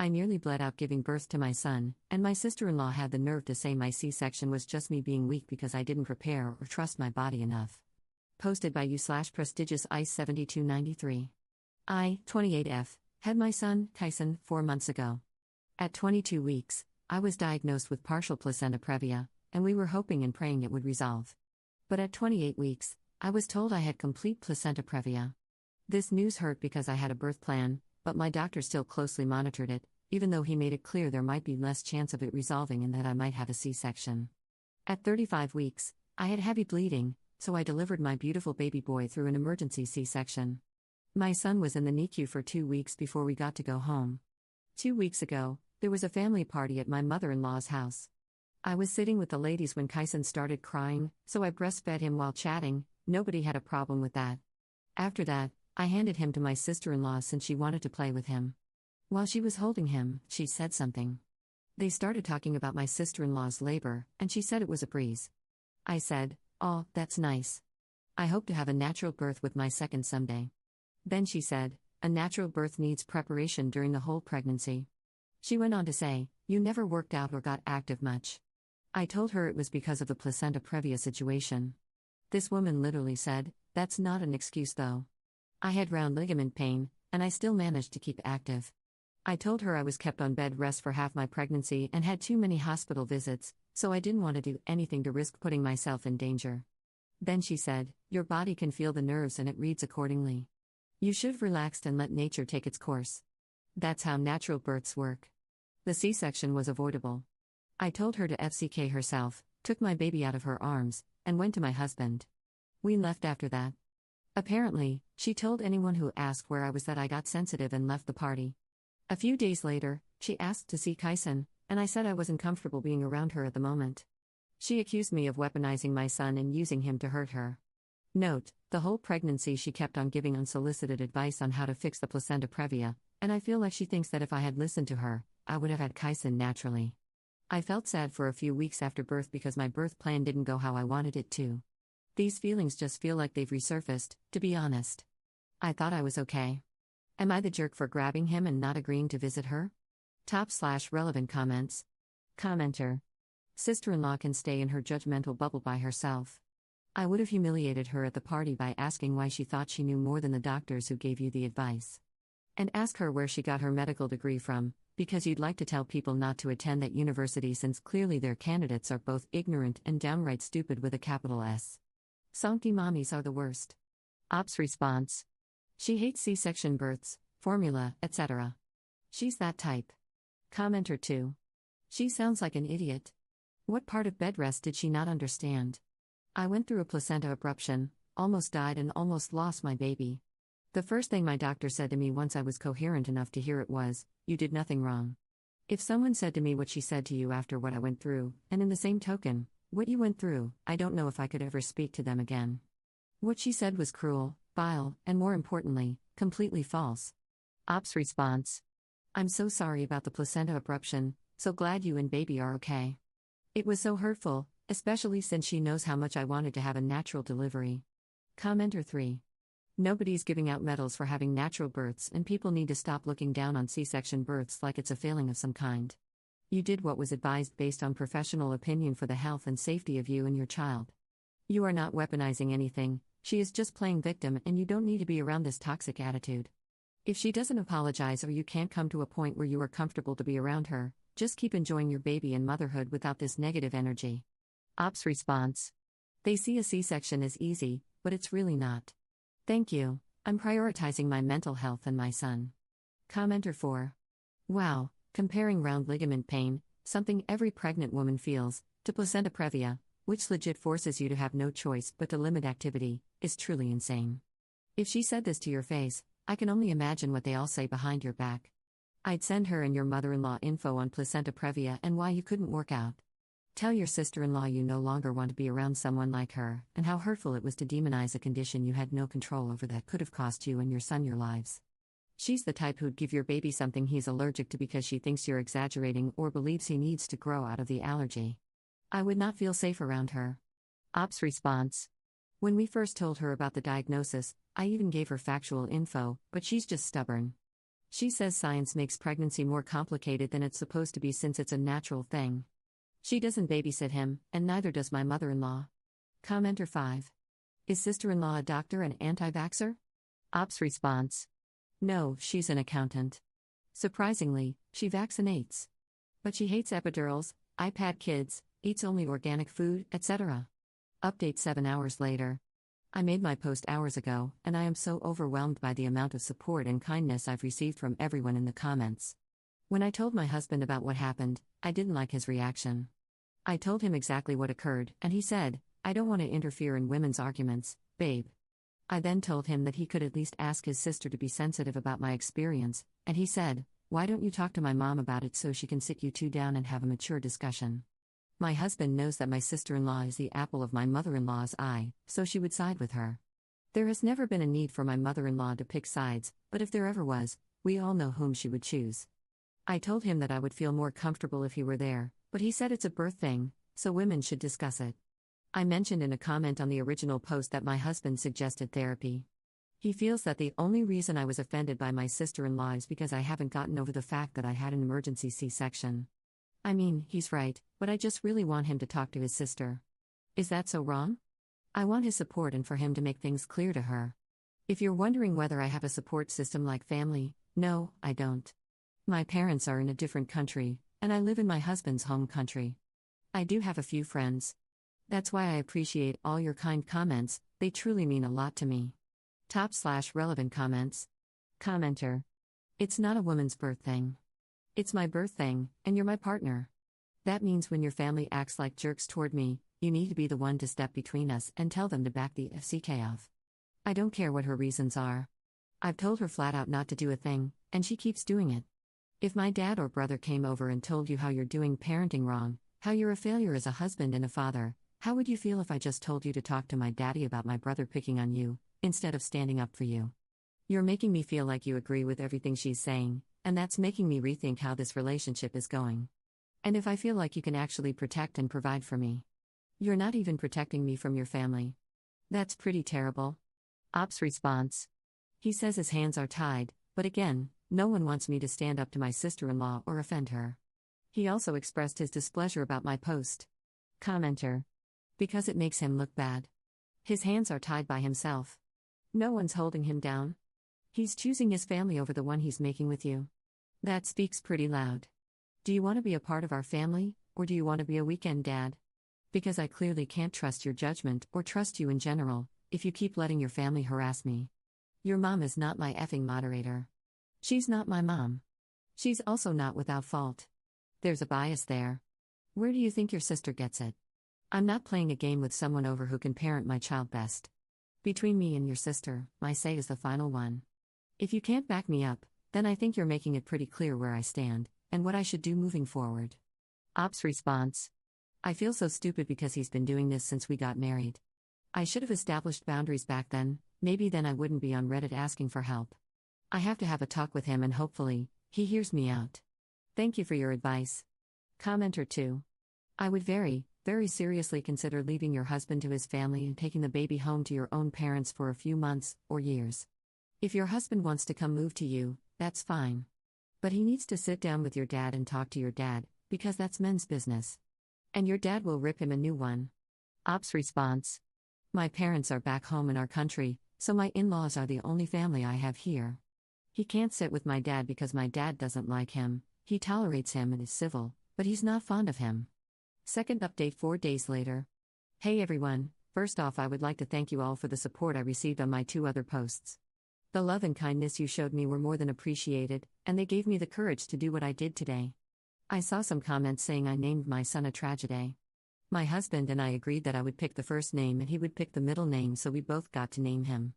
I nearly bled out giving birth to my son, and my sister-in-law had the nerve to say my C-section was just me being weak because I didn't prepare or trust my body enough. Posted by you/prestigious ice 7293. I, 28F, had my son, Kyson, 4 months ago. At 22 weeks, I was diagnosed with partial placenta previa, and we were hoping and praying it would resolve. But at 28 weeks, I was told I had complete placenta previa. This news hurt because I had a birth plan, but my doctor still closely monitored it, even though he made it clear there might be less chance of it resolving and that I might have a C-section. At 35 weeks, I had heavy bleeding, so I delivered my beautiful baby boy through an emergency C-section. My son was in the NICU for 2 weeks before we got to go home. 2 weeks ago, there was a family party at my mother-in-law's house. I was sitting with the ladies when Kyson started crying, so I breastfed him while chatting. Nobody had a problem with that. After that, I handed him to my sister-in-law since she wanted to play with him. While she was holding him, she said something. They started talking about my sister-in-law's labor, and she said it was a breeze. I said, "Oh, that's nice. I hope to have a natural birth with my second someday." Then she said, "A natural birth needs preparation during the whole pregnancy." She went on to say, "You never worked out or got active much." I told her it was because of the placenta previa situation. This woman literally said, "That's not an excuse though. I had round ligament pain, and I still managed to keep active." I told her I was kept on bed rest for half my pregnancy and had too many hospital visits, so I didn't want to do anything to risk putting myself in danger. Then she said, "Your body can feel the nerves and it reads accordingly. You should have relaxed and let nature take its course. That's how natural births work." The C-section was avoidable. I told her to FCK herself, took my baby out of her arms, and went to my husband. We left after that. Apparently, she told anyone who asked where I was that I got sensitive and left the party. A few days later, she asked to see Kyson, and I said I wasn't comfortable being around her at the moment. She accused me of weaponizing my son and using him to hurt her. Note, the whole pregnancy she kept on giving unsolicited advice on how to fix the placenta previa, and I feel like she thinks that if I had listened to her, I would have had Kyson naturally. I felt sad for a few weeks after birth because my birth plan didn't go how I wanted it to. These feelings just feel like they've resurfaced, to be honest. I thought I was okay. Am I the jerk for grabbing him and not agreeing to visit her? Top/relevant comments. Commenter. Sister-in-law can stay in her judgmental bubble by herself. I would have humiliated her at the party by asking why she thought she knew more than the doctors who gave you the advice. And ask her where she got her medical degree from, because you'd like to tell people not to attend that university since clearly their candidates are both ignorant and downright stupid with a capital S. Sonky mommies are the worst. Ops response. She hates C-section births, formula, etc. She's that type. Commenter 2. She sounds like an idiot. What part of bed rest did she not understand? I went through a placenta abruption, almost died and almost lost my baby. The first thing my doctor said to me once I was coherent enough to hear it was, "You did nothing wrong." If someone said to me what she said to you after what I went through, and in the same token, what you went through, I don't know if I could ever speak to them again. What she said was cruel, vile, and more importantly, completely false. Ops response. I'm so sorry about the placenta abruption, so glad you and baby are okay. It was so hurtful, especially since she knows how much I wanted to have a natural delivery. Commenter 3. Nobody's giving out medals for having natural births, and people need to stop looking down on C-section births like it's a failing of some kind. You did what was advised based on professional opinion for the health and safety of you and your child. You are not weaponizing anything, she is just playing victim, and you don't need to be around this toxic attitude. If she doesn't apologize or you can't come to a point where you are comfortable to be around her, just keep enjoying your baby and motherhood without this negative energy. Ops response. They see a C-section as easy, but it's really not. Thank you, I'm prioritizing my mental health and my son. Commenter 4. Wow, comparing round ligament pain, something every pregnant woman feels, to placenta previa, which legit forces you to have no choice but to limit activity, is truly insane. If she said this to your face, I can only imagine what they all say behind your back. I'd send her and your mother-in-law info on placenta previa and why you couldn't work out. Tell your sister-in-law you no longer want to be around someone like her, and how hurtful it was to demonize a condition you had no control over that could have cost you and your son your lives. She's the type who'd give your baby something he's allergic to because she thinks you're exaggerating or believes he needs to grow out of the allergy. I would not feel safe around her. Ops response. When we first told her about the diagnosis, I even gave her factual info, but she's just stubborn. She says science makes pregnancy more complicated than it's supposed to be since it's a natural thing. She doesn't babysit him, and neither does my mother-in-law. Commenter 5. Is sister-in-law a doctor and anti-vaxxer? Ops response. No, she's an accountant. Surprisingly, she vaccinates. But she hates epidurals, iPad kids, eats only organic food, etc. Update 7 hours later. I made my post hours ago, and I am so overwhelmed by the amount of support and kindness I've received from everyone in the comments. When I told my husband about what happened, I didn't like his reaction. I told him exactly what occurred, and he said, I don't want to interfere in women's arguments, babe. I then told him that he could at least ask his sister to be sensitive about my experience, and he said, why don't you talk to my mom about it so she can sit you two down and have a mature discussion? My husband knows that my sister-in-law is the apple of my mother-in-law's eye, so she would side with her. There has never been a need for my mother-in-law to pick sides, but if there ever was, we all know whom she would choose. I told him that I would feel more comfortable if he were there, but he said it's a birth thing, so women should discuss it. I mentioned in a comment on the original post that my husband suggested therapy. He feels that the only reason I was offended by my sister-in-law is because I haven't gotten over the fact that I had an emergency C-section. I mean, he's right, but I just really want him to talk to his sister. Is that so wrong? I want his support and for him to make things clear to her. If you're wondering whether I have a support system like family, no, I don't. My parents are in a different country, and I live in my husband's home country. I do have a few friends. That's why I appreciate all your kind comments, they truly mean a lot to me. Top/relevant comments. Commenter. It's not a woman's birth thing. It's my birth thing, and you're my partner. That means when your family acts like jerks toward me, you need to be the one to step between us and tell them to back the FCK off. I don't care what her reasons are. I've told her flat out not to do a thing, and she keeps doing it. If my dad or brother came over and told you how you're doing parenting wrong, how you're a failure as a husband and a father, how would you feel if I just told you to talk to my daddy about my brother picking on you, instead of standing up for you? You're making me feel like you agree with everything she's saying, and that's making me rethink how this relationship is going. And if I feel like you can actually protect and provide for me. You're not even protecting me from your family. That's pretty terrible. Ops response. He says his hands are tied, but again, no one wants me to stand up to my sister-in-law or offend her. He also expressed his displeasure about my post. Commenter. Because it makes him look bad. His hands are tied by himself. No one's holding him down. He's choosing his family over the one he's making with you. That speaks pretty loud. Do you want to be a part of our family, or do you want to be a weekend dad? Because I clearly can't trust your judgment or trust you in general, if you keep letting your family harass me. Your mom is not my effing moderator. She's not my mom. She's also not without fault. There's a bias there. Where do you think your sister gets it? I'm not playing a game with someone over who can parent my child best. Between me and your sister, my say is the final one. If you can't back me up, then I think you're making it pretty clear where I stand, and what I should do moving forward. Ops response. I feel so stupid because he's been doing this since we got married. I should have established boundaries back then, maybe then I wouldn't be on Reddit asking for help. I have to have a talk with him and hopefully, he hears me out. Thank you for your advice. Commenter 2. I would very seriously consider leaving your husband to his family and taking the baby home to your own parents for a few months or years. If your husband wants to come move to you, that's fine. But he needs to sit down with your dad and talk to your dad, because that's men's business. And your dad will rip him a new one. Ops response. My parents are back home in our country, so my in-laws are the only family I have here. He can't sit with my dad because my dad doesn't like him, he tolerates him and is civil, but he's not fond of him. Second update 4 days later. Hey everyone, first off I would like to thank you all for the support I received on my 2 other posts. The love and kindness you showed me were more than appreciated, and they gave me the courage to do what I did today. I saw some comments saying I named my son a tragedy. My husband and I agreed that I would pick the first name and he would pick the middle name, so we both got to name him.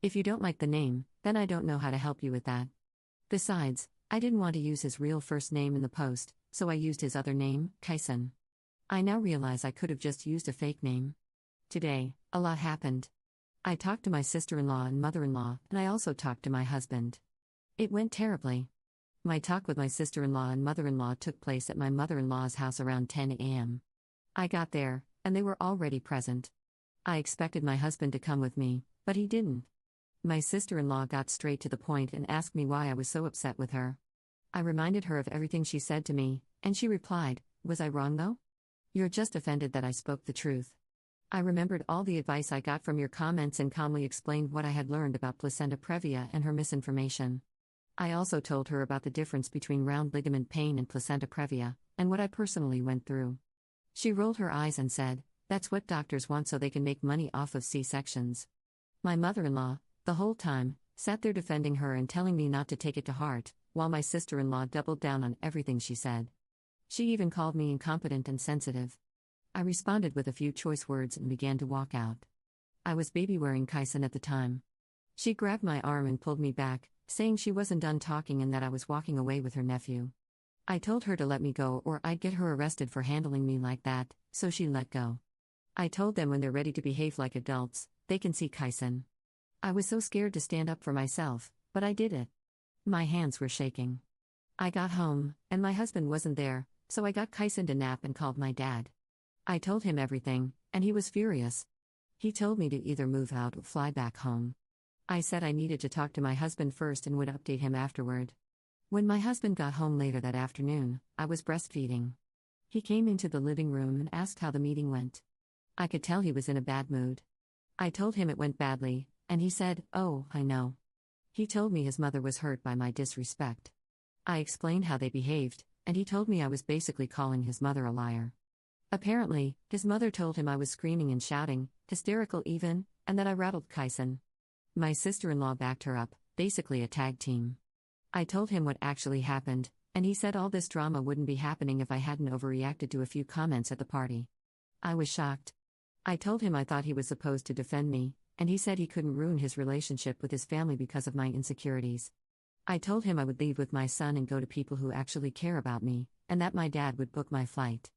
If you don't like the name, then I don't know how to help you with that. Besides, I didn't want to use his real first name in the post, so I used his other name, Kyson. I now realize I could have just used a fake name. Today, a lot happened. I talked to my sister-in-law and mother-in-law, and I also talked to my husband. It went terribly. My talk with my sister-in-law and mother-in-law took place at my mother-in-law's house around 10 a.m. I got there, and they were already present. I expected my husband to come with me, but he didn't. My sister-in-law got straight to the point and asked me why I was so upset with her. I reminded her of everything she said to me, and she replied, "Was I wrong though? You're just offended that I spoke the truth." I remembered all the advice I got from your comments and calmly explained what I had learned about placenta previa and her misinformation. I also told her about the difference between round ligament pain and placenta previa, and what I personally went through. She rolled her eyes and said, "That's what doctors want so they can make money off of C-sections." My mother-in-law, the whole time, sat there defending her and telling me not to take it to heart, while my sister-in-law doubled down on everything she said. She even called me incompetent and sensitive. I responded with a few choice words and began to walk out. I was baby-wearing Kaisen at the time. She grabbed my arm and pulled me back, saying she wasn't done talking and that I was walking away with her nephew. I told her to let me go or I'd get her arrested for handling me like that, so she let go. I told them when they're ready to behave like adults, they can see Kaisen. I was so scared to stand up for myself, but I did it. My hands were shaking. I got home, and my husband wasn't there, so I got Kaisen to nap and called my dad. I told him everything, and he was furious. He told me to either move out or fly back home. I said I needed to talk to my husband first and would update him afterward. When my husband got home later that afternoon, I was breastfeeding. He came into the living room and asked how the meeting went. I could tell he was in a bad mood. I told him it went badly, and he said, "Oh, I know." He told me his mother was hurt by my disrespect. I explained how they behaved, and he told me I was basically calling his mother a liar. Apparently, his mother told him I was screaming and shouting, hysterical even, and that I rattled Kaisen. My sister-in-law backed her up, basically a tag team. I told him what actually happened, and he said all this drama wouldn't be happening if I hadn't overreacted to a few comments at the party. I was shocked. I told him I thought he was supposed to defend me, and he said he couldn't ruin his relationship with his family because of my insecurities. I told him I would leave with my son and go to people who actually care about me, and that my dad would book my flight.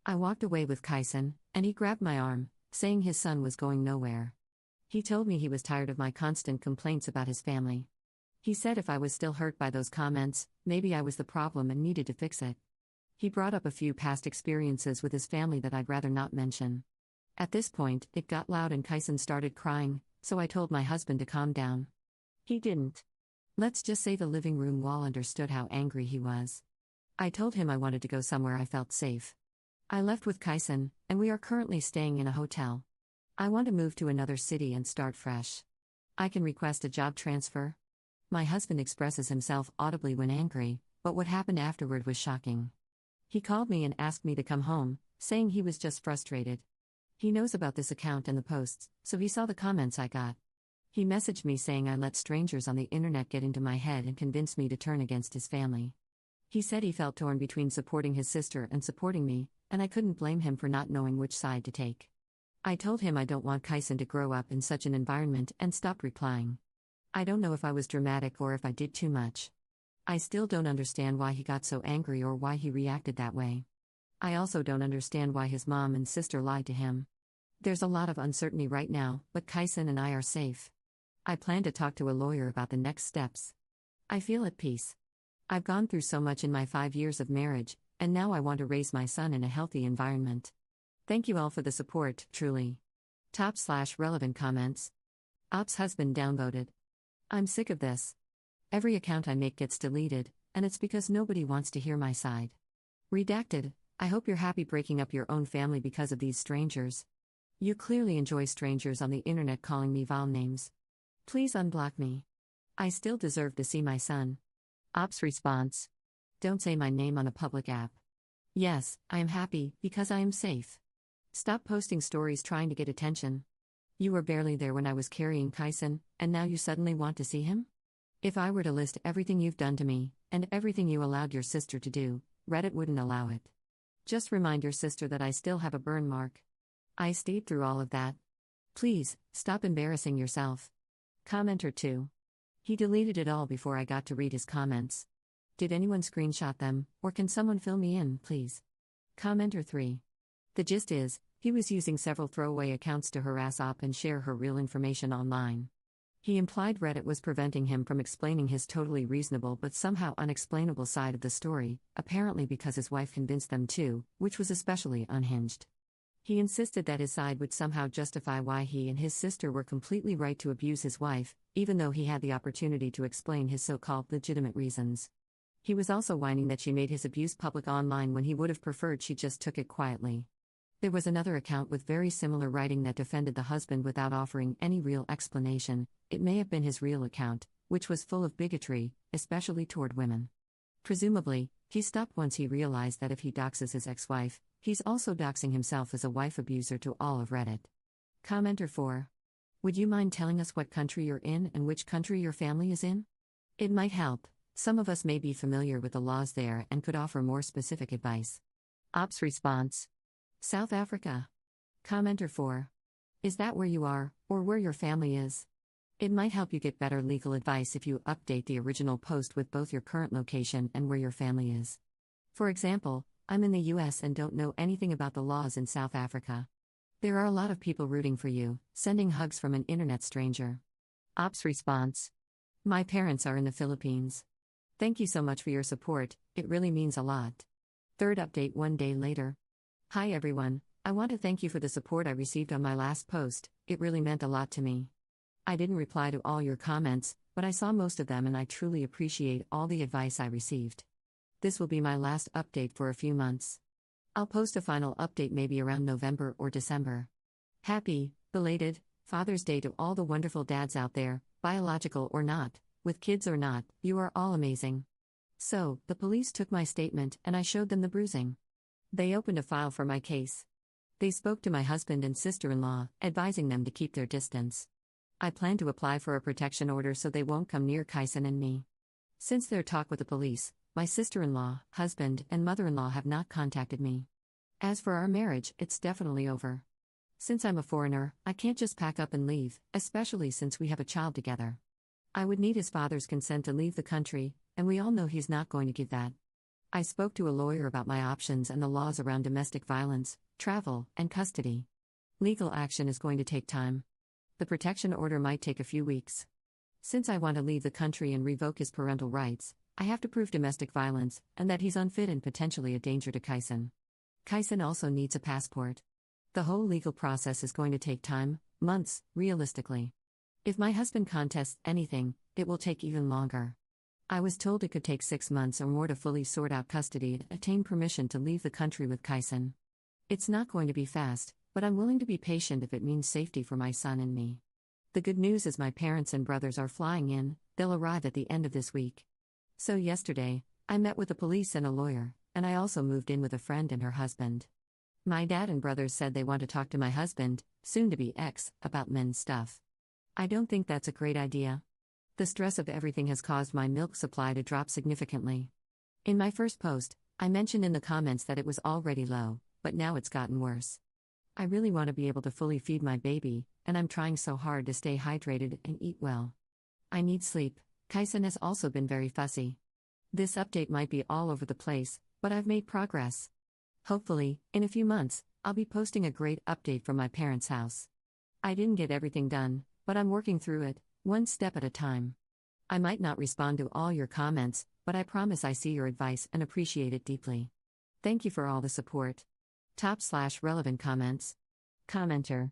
I walked away with Kaisen, and he grabbed my arm, saying his son was going nowhere. He told me he was tired of my constant complaints about his family. He said if I was still hurt by those comments, maybe I was the problem and needed to fix it. He brought up a few past experiences with his family that I'd rather not mention. At this point, it got loud and Kaisen started crying, so I told my husband to calm down. He didn't. Let's just say the living room wall understood how angry he was. I told him I wanted to go somewhere I felt safe. I left with Kaisen, and we are currently staying in a hotel. I want to move to another city and start fresh. I can request a job transfer. My husband expresses himself audibly when angry, but what happened afterward was shocking. He called me and asked me to come home, saying he was just frustrated. He knows about this account and the posts, so he saw the comments I got. He messaged me saying I let strangers on the internet get into my head and convinced me to turn against his family. He said he felt torn between supporting his sister and supporting me, and I couldn't blame him for not knowing which side to take. I told him I don't want Kaisen to grow up in such an environment and stopped replying. I don't know if I was dramatic or if I did too much. I still don't understand why he got so angry or why he reacted that way. I also don't understand why his mom and sister lied to him. There's a lot of uncertainty right now, but Kaisen and I are safe. I plan to talk to a lawyer about the next steps. I feel at peace. I've gone through so much in my 5 years of marriage, and now I want to raise my son in a healthy environment. Thank you all for the support, truly. Top/relevant comments. Ops husband downvoted. I'm sick of this. Every account I make gets deleted, and it's because nobody wants to hear my side. Redacted, I hope you're happy breaking up your own family because of these strangers. You clearly enjoy strangers on the internet calling me vile names. Please unblock me. I still deserve to see my son. Ops response. Don't say my name on a public app. Yes, I am happy, because I am safe. Stop posting stories trying to get attention. You were barely there when I was carrying Kaisen, and now you suddenly want to see him? If I were to list everything you've done to me, and everything you allowed your sister to do, Reddit wouldn't allow it. Just remind your sister that I still have a burn mark. I stayed through all of that. Please, stop embarrassing yourself. Commenter 2. He deleted it all before I got to read his comments. Did anyone screenshot them, or can someone fill me in, please? Commenter 3. The gist is, he was using several throwaway accounts to harass Op and share her real information online. He implied Reddit was preventing him from explaining his totally reasonable but somehow unexplainable side of the story, apparently because his wife convinced them to, which was especially unhinged. He insisted that his side would somehow justify why he and his sister were completely right to abuse his wife, even though he had the opportunity to explain his so-called legitimate reasons. He was also whining that she made his abuse public online when he would have preferred she just took it quietly. There was another account with very similar writing that defended the husband without offering any real explanation. It may have been his real account, which was full of bigotry, especially toward women. Presumably, he stopped once he realized that if he doxes his ex-wife, he's also doxing himself as a wife abuser to all of Reddit. Commenter 4. Would you mind telling us what country you're in and which country your family is in? It might help. Some of us may be familiar with the laws there and could offer more specific advice. Ops response. South Africa. Commenter 4. Is that where you are, or where your family is? It might help you get better legal advice if you update the original post with both your current location and where your family is. For example, I'm in the US and don't know anything about the laws in South Africa. There are a lot of people rooting for you, sending hugs from an internet stranger. Ops response. My parents are in the Philippines. Thank you so much for your support, it really means a lot. Third update 1 day later. Hi everyone, I want to thank you for the support I received on my last post, it really meant a lot to me. I didn't reply to all your comments, but I saw most of them and I truly appreciate all the advice I received. This will be my last update for a few months. I'll post a final update maybe around November or December. Happy, belated, Father's Day to all the wonderful dads out there, biological or not, with kids or not, you are all amazing. So, the police took my statement and I showed them the bruising. They opened a file for my case. They spoke to my husband and sister-in-law, advising them to keep their distance. I plan to apply for a protection order so they won't come near Kyson and me. Since their talk with the police, my sister-in-law, husband, and mother-in-law have not contacted me. As for our marriage, it's definitely over. Since I'm a foreigner, I can't just pack up and leave, especially since we have a child together. I would need his father's consent to leave the country, and we all know he's not going to give that. I spoke to a lawyer about my options and the laws around domestic violence, travel, and custody. Legal action is going to take time. The protection order might take a few weeks. Since I want to leave the country and revoke his parental rights, I have to prove domestic violence, and that he's unfit and potentially a danger to Kyson. Kyson also needs a passport. The whole legal process is going to take time, months, realistically. If my husband contests anything, it will take even longer. I was told it could take 6 months or more to fully sort out custody and attain permission to leave the country with Kyson. It's not going to be fast, but I'm willing to be patient if it means safety for my son and me. The good news is my parents and brothers are flying in, they'll arrive at the end of this week. So yesterday, I met with the police and a lawyer, and I also moved in with a friend and her husband. My dad and brothers said they want to talk to my husband, soon-to-be ex, about men's stuff. I don't think that's a great idea. The stress of everything has caused my milk supply to drop significantly. In my first post, I mentioned in the comments that it was already low, but now it's gotten worse. I really want to be able to fully feed my baby, and I'm trying so hard to stay hydrated and eat well. I need sleep. Kyson has also been very fussy. This update might be all over the place, but I've made progress. Hopefully, in a few months, I'll be posting a great update from my parents' house. I didn't get everything done, but I'm working through it, one step at a time. I might not respond to all your comments, but I promise I see your advice and appreciate it deeply. Thank you for all the support. Top/relevant comments. Commenter.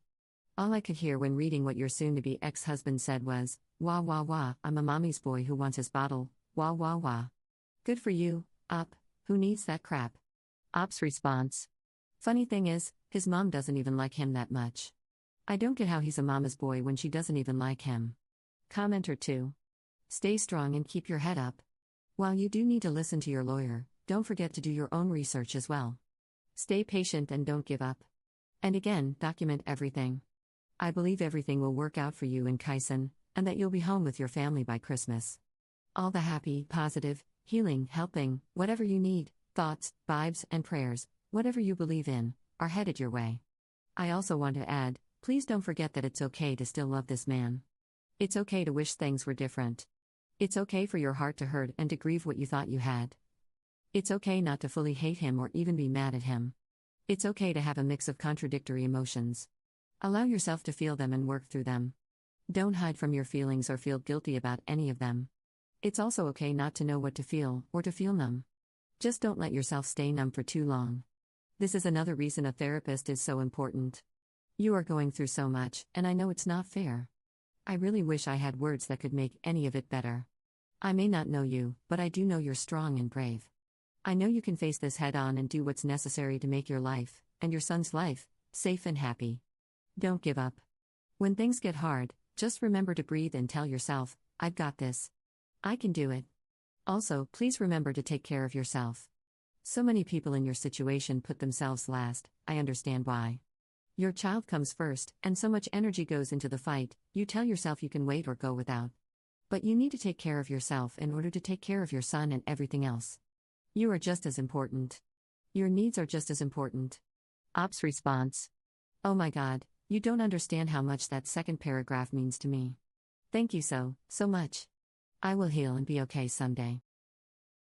All I could hear when reading what your soon-to-be ex-husband said was, "Wah wah wah, I'm a mommy's boy who wants his bottle, wah wah wah." Good for you, Up, who needs that crap? Op's response. Funny thing is, his mom doesn't even like him that much. I don't get how he's a mama's boy when she doesn't even like him. Commenter 2. Stay strong and keep your head up. While you do need to listen to your lawyer, don't forget to do your own research as well. Stay patient and don't give up. And again, document everything. I believe everything will work out for you and Kyson, and that you'll be home with your family by Christmas. All the happy, positive, healing, helping, whatever you need, thoughts, vibes, and prayers, whatever you believe in, are headed your way. I also want to add, please don't forget that it's okay to still love this man. It's okay to wish things were different. It's okay for your heart to hurt and to grieve what you thought you had. It's okay not to fully hate him or even be mad at him. It's okay to have a mix of contradictory emotions. Allow yourself to feel them and work through them. Don't hide from your feelings or feel guilty about any of them. It's also okay not to know what to feel or to feel numb. Just don't let yourself stay numb for too long. This is another reason a therapist is so important. You are going through so much, and I know it's not fair. I really wish I had words that could make any of it better. I may not know you, but I do know you're strong and brave. I know you can face this head on and do what's necessary to make your life, and your son's life, safe and happy. Don't give up. When things get hard, just remember to breathe and tell yourself, I've got this. I can do it. Also, please remember to take care of yourself. So many people in your situation put themselves last, I understand why. Your child comes first, and so much energy goes into the fight, you tell yourself you can wait or go without. But you need to take care of yourself in order to take care of your son and everything else. You are just as important. Your needs are just as important. Ops response. Oh my God, you don't understand how much that second paragraph means to me. Thank you so much. I will heal and be okay someday.